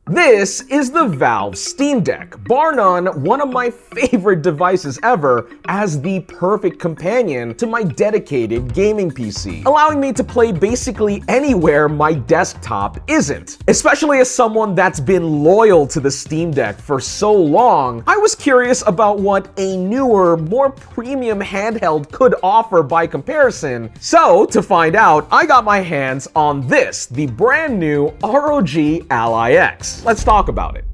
This is the Valve Steam Deck, bar none one of my favorite devices ever, as the perfect companion to my dedicated gaming PC, allowing me to play basically anywhere my desktop isn't. Especially as someone that's been loyal to the Steam Deck for so long, I was curious about what a newer, more premium handheld could offer by comparison. So, to find out, I got my hands on this, the brand new ROG Ally X. Let's talk about it.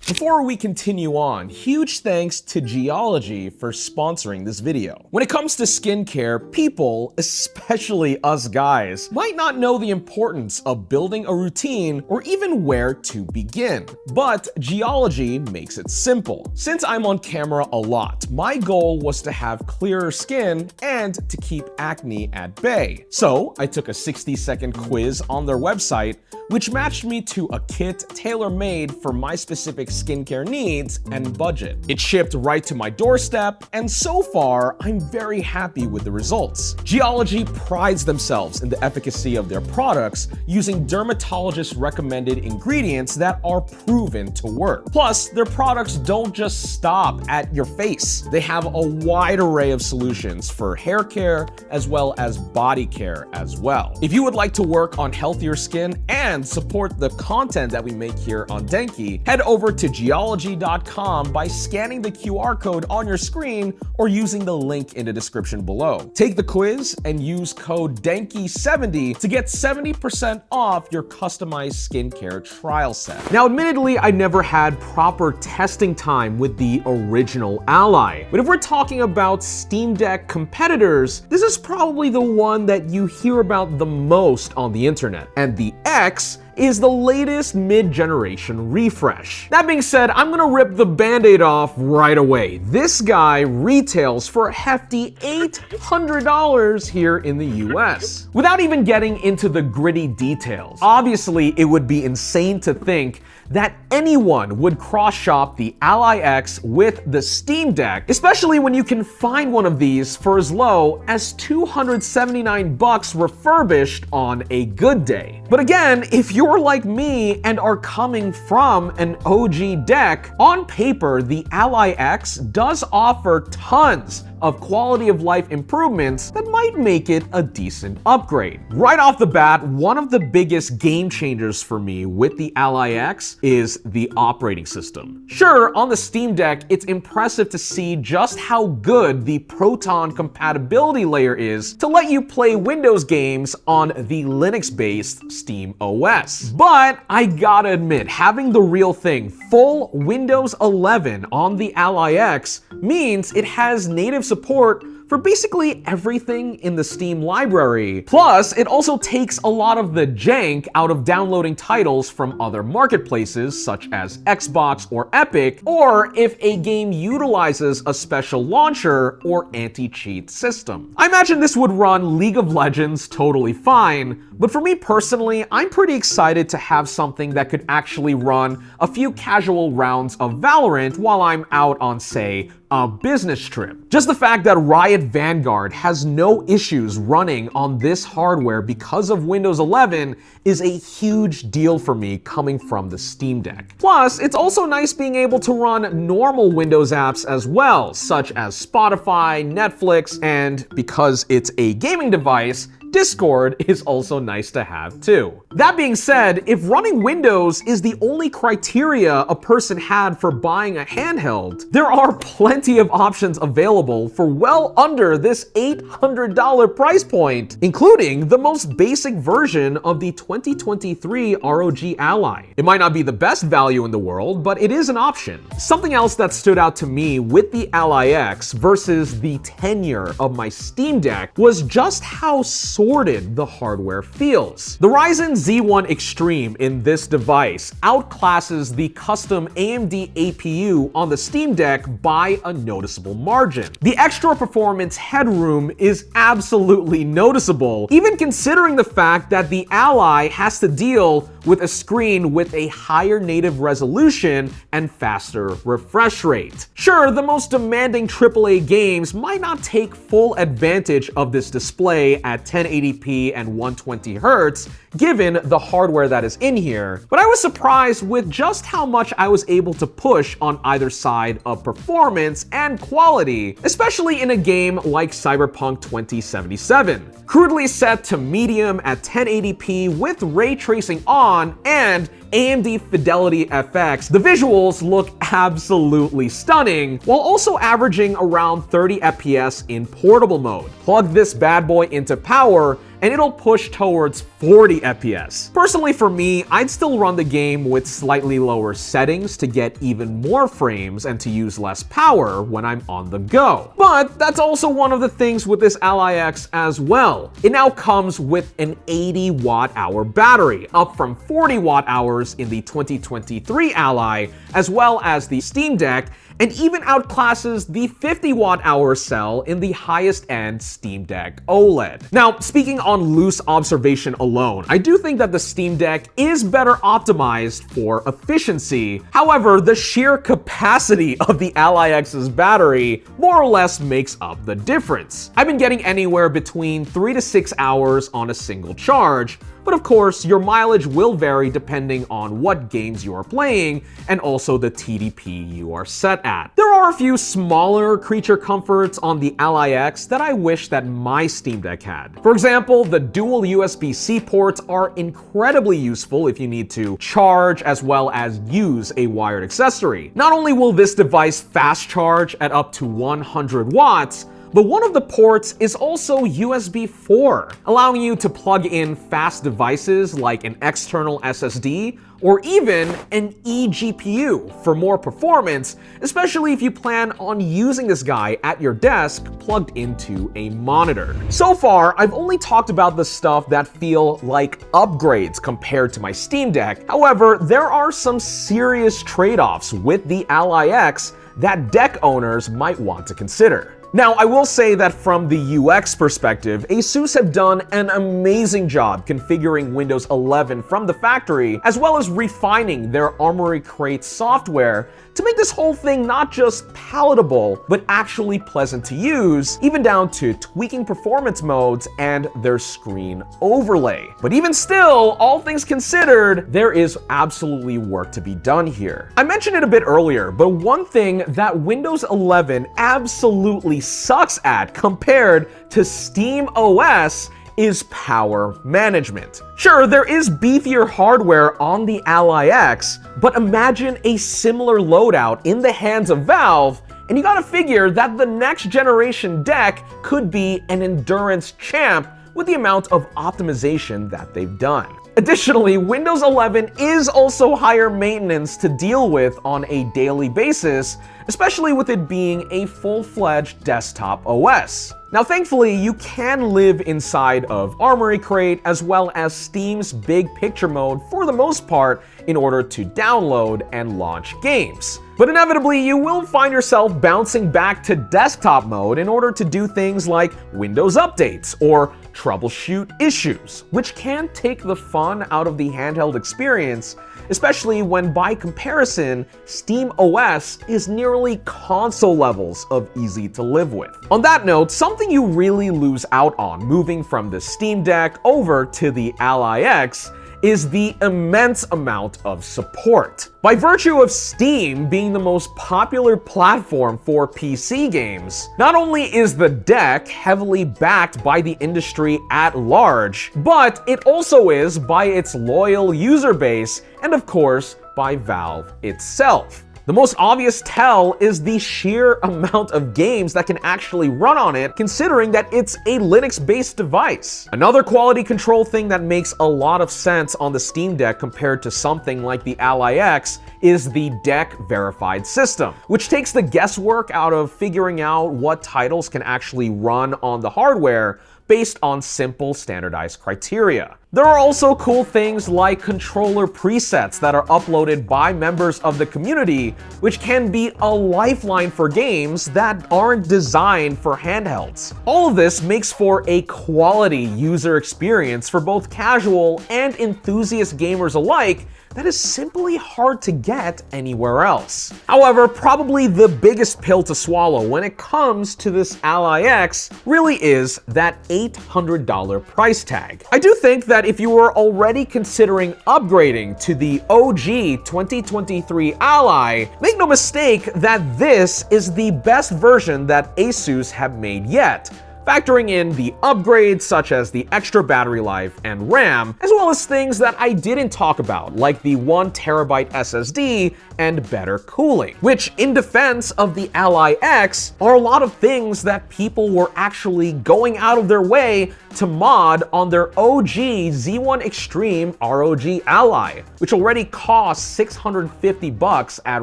Before we continue on, huge thanks to Geology for sponsoring this video. When it comes to skincare, people, especially us guys, might not know the importance of building a routine or even where to begin. But Geology makes it simple. Since I'm on camera a lot, my goal was to have clearer skin and to keep acne at bay. So I took a 60-second quiz on their website, which matched me to a kit tailor-made for my specific skincare needs and budget. It shipped right to my doorstep, and so far, I'm very happy with the results. Geology prides themselves in the efficacy of their products, using dermatologist-recommended ingredients that are proven to work. Plus, their products don't just stop at your face. They have a wide array of solutions for hair care as well as body care as well. If you would like to work on healthier skin and support the content that we make here on Denki, head over to geology.com by scanning the QR code on your screen or using the link in the description below. Take the quiz and use code DENKI70 to get 70% off your customized skincare trial set. Now, admittedly, I never had proper testing time with the original Ally, but if we're talking about Steam Deck competitors, this is probably the one that you hear about the most on the internet. And the X is the latest mid-generation refresh. That being said, I'm gonna rip the band-aid off right away. This guy retails for a hefty $800 here in the US. Without even getting into the gritty details, obviously it would be insane to think that anyone would cross-shop the Ally X with the Steam Deck, especially when you can find one of these for as low as $279 refurbished on a good day. But again, if you're like me and are coming from an OG deck, on paper, the Ally X does offer tons of quality of life improvements that might make it a decent upgrade. Right off the bat, one of the biggest game changers for me with the Ally X is the operating system. Sure, on the Steam Deck, it's impressive to see just how good the Proton compatibility layer is to let you play Windows games on the Linux-based Steam OS. But I gotta admit, having the real thing, full Windows 11 on the Ally X, means it has native support for basically everything in the Steam library. Plus, it also takes a lot of the jank out of downloading titles from other marketplaces such as Xbox or Epic, or if a game utilizes a special launcher or anti-cheat system. I imagine this would run League of Legends totally fine, but for me personally, I'm pretty excited to have something that could actually run a few casual rounds of Valorant while I'm out on, say, a business trip. Just the fact that Riot Vanguard has no issues running on this hardware because of Windows 11 is a huge deal for me coming from the Steam Deck. Plus, it's also nice being able to run normal Windows apps as well, such as Spotify, Netflix, and because it's a gaming device, Discord is also nice to have too. That being said, if running Windows is the only criteria a person had for buying a handheld, there are plenty of options available for well under this $800 price point, including the most basic version of the 2023 ROG Ally. It might not be the best value in the world, but it is an option. Something else that stood out to me with the Ally X versus the tenure of my Steam Deck was just how sorted the hardware feels. The Ryzen Z1 Extreme in this device outclasses the custom AMD APU on the Steam Deck by a noticeable margin. The extra performance headroom is absolutely noticeable, even considering the fact that the Ally has to deal with a screen with a higher native resolution and faster refresh rate. Sure, the most demanding AAA games might not take full advantage of this display at 1080 1080p and 120Hz, given the hardware that is in here, but I was surprised with just how much I was able to push on either side of performance and quality, especially in a game like Cyberpunk 2077. Crudely set to medium at 1080p with ray tracing on and AMD Fidelity FX, the visuals look absolutely stunning, while also averaging around 30 FPS in portable mode. Plug this bad boy into power, and it'll push towards 40 FPS. Personally for me, I'd still run the game with slightly lower settings to get even more frames and to use less power when I'm on the go. But that's also one of the things with this Ally X as well. It now comes with an 80 watt-hour battery, up from 40 watt-hours in the 2023 Ally, as well as the Steam Deck, and even outclasses the 50 watt-hour cell in the highest-end Steam Deck OLED. Now, speaking on loose observation alone, I do think that the Steam Deck is better optimized for efficiency. However, the sheer capacity of the Ally X's battery more or less makes up the difference. I've been getting anywhere between 3 to 6 hours on a single charge, but of course, your mileage will vary depending on what games you are playing and also the TDP you are set at. There are a few smaller creature comforts on the Ally X that I wish that my Steam Deck had. For example, the dual USB-C ports are incredibly useful if you need to charge as well as use a wired accessory. Not only will this device fast charge at up to 100 watts, but one of the ports is also USB 4, allowing you to plug in fast devices like an external SSD or even an eGPU for more performance, especially if you plan on using this guy at your desk plugged into a monitor. So far, I've only talked about the stuff that feel like upgrades compared to my Steam Deck. However, there are some serious trade-offs with the Ally X that deck owners might want to consider. Now, I will say that from the UX perspective, ASUS have done an amazing job configuring Windows 11 from the factory, as well as refining their Armoury Crate software to make this whole thing not just palatable, but actually pleasant to use, even down to tweaking performance modes and their screen overlay. But even still, all things considered, there is absolutely work to be done here. I mentioned it a bit earlier, but one thing that Windows 11 absolutely sucks at compared to Steam OS is power management. Sure, there is beefier hardware on the Ally X, but imagine a similar loadout in the hands of Valve, and you gotta figure that the next generation deck could be an endurance champ with the amount of optimization that they've done. Additionally, Windows 11 is also higher maintenance to deal with on a daily basis, especially with it being a full-fledged desktop OS. Now, thankfully, you can live inside of Armoury Crate as well as Steam's Big Picture mode for the most part in order to download and launch games. But inevitably, you will find yourself bouncing back to desktop mode in order to do things like Windows updates or troubleshoot issues, which can take the fun out of the handheld experience, especially when by comparison, Steam OS is nearly console levels of easy to live with. On that note, something you really lose out on moving from the Steam Deck over to the Ally X is the immense amount of support. By virtue of Steam being the most popular platform for PC games, not only is the deck heavily backed by the industry at large, but it also is by its loyal user base and of course by Valve itself. The most obvious tell is the sheer amount of games that can actually run on it, considering that it's a Linux-based device. Another quality control thing that makes a lot of sense on the Steam Deck compared to something like the Ally X is the deck verified system, which takes the guesswork out of figuring out what titles can actually run on the hardware based on simple standardized criteria. There are also cool things like controller presets that are uploaded by members of the community, which can be a lifeline for games that aren't designed for handhelds. All of this makes for a quality user experience for both casual and enthusiast gamers alike, that is simply hard to get anywhere else. However, probably the biggest pill to swallow when it comes to this Ally X really is that $800 price tag. I do think that if you were already considering upgrading to the OG 2023 Ally, make no mistake that this is the best version that Asus have made yet, factoring in the upgrades such as the extra battery life and RAM, as well as things that I didn't talk about, like the 1TB SSD and better cooling, which, in defense of the Ally X, are a lot of things that people were actually going out of their way to mod on their OG Z1 Extreme ROG Ally, which already costs $650 at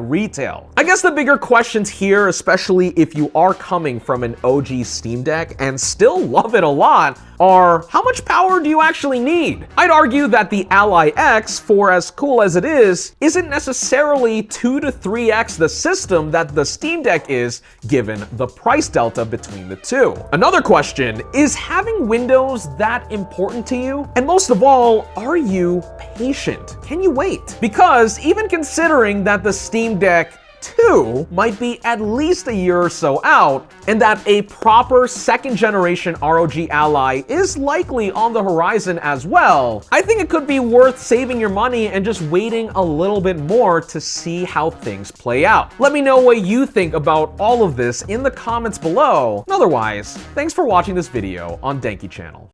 retail. I guess the bigger questions here, especially if you are coming from an OG Steam Deck and still love it a lot, are how much power do you actually need? I'd argue that the Ally X, for as cool as it is, isn't necessarily 2 to 3x the system that the Steam Deck is, given the price delta between the two. Another question, is having Windows that important to you? And most of all, are you patient? Can you wait? Because even considering that the Steam Deck 2 might be at least a year or so out, and that a proper second generation ROG Ally is likely on the horizon as well, I think it could be worth saving your money and just waiting a little bit more to see how things play out. Let me know what you think about all of this in the comments below. And otherwise, thanks for watching this video on Denki channel.